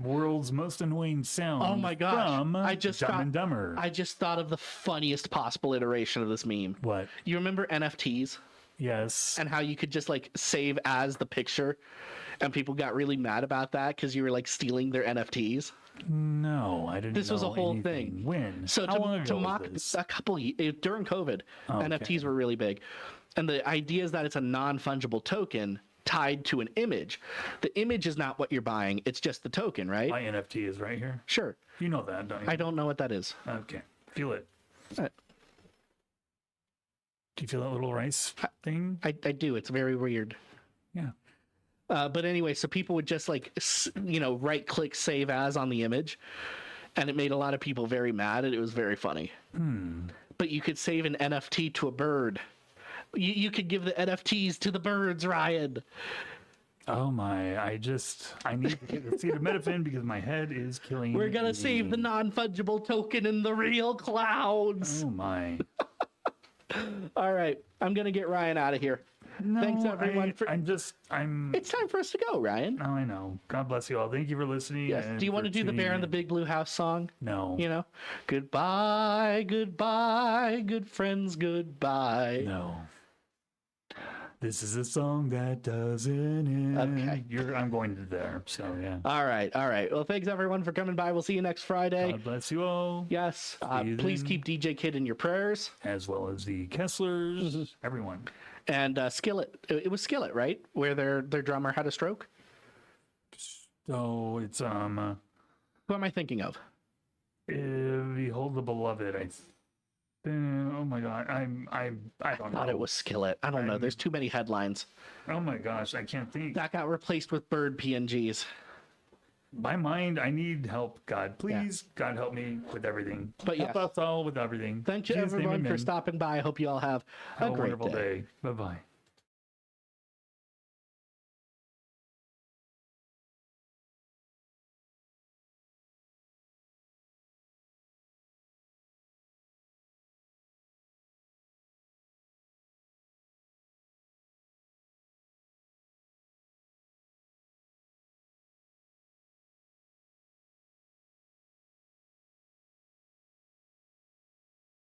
world's most annoying sound. Oh my gosh. From I just Dumb thought- and Dumber. I just thought of the funniest possible iteration of this meme. What? You remember NFTs Yes. and how you could just like save as the picture, and people got really mad about that because you were like stealing their NFTs. No, I didn't. This was a know whole anything. thing. When? So How long to ago was mock this? a couple during COVID, Okay. NFTs were really big, and the idea is that it's a non-fungible token tied to an image. The image is not what you're buying; it's just the token, right? My NFT is right here. Sure. You know that, don't you? I don't know what that is. Okay. Feel it. Uh, Do you feel that little rice thing? I do. It's very weird. Yeah. But anyway, so people would just like, right click save as on the image, and it made a lot of people very mad, and it was very funny. But you could save an NFT to a bird. You could give the NFTs to the birds, Ryan. Oh my! I need to get acetaminophen because my head is killing. We're gonna me. save the non-fungible token in the real clouds. Oh my! All right, I'm gonna get Ryan out of here. No, Thanks, everyone, for- It's It's time for us to go, Ryan. Oh, I know. God bless you all. Thank you for listening. Yes. and Do you want for to do the tuning Bear in the in. Big Blue House song? No. Goodbye, goodbye, good friends, goodbye. No. This is a song that doesn't end. Okay. I'm going to there. So yeah. All right. Well, thanks everyone for coming by. We'll see you next Friday. God bless you all. Yes. See you Please then. keep DJ Kid in your prayers. As well as the Kesslers, Mm-hmm. everyone. And Skillet. It was Skillet, right? Where their drummer had a stroke. So it's Who am I thinking of? Behold the Beloved. Oh my God. I don't know. Thought it was Skillet. I don't know. There's too many headlines. Oh my gosh, I can't think. That got replaced with bird PNGs. My mind, I need help. God, please, God help me with everything. But help yes. us all with everything. Thank you Jesus' name, everyone for amen. stopping by. I hope you all have Have a a great wonderful day. day. Bye bye.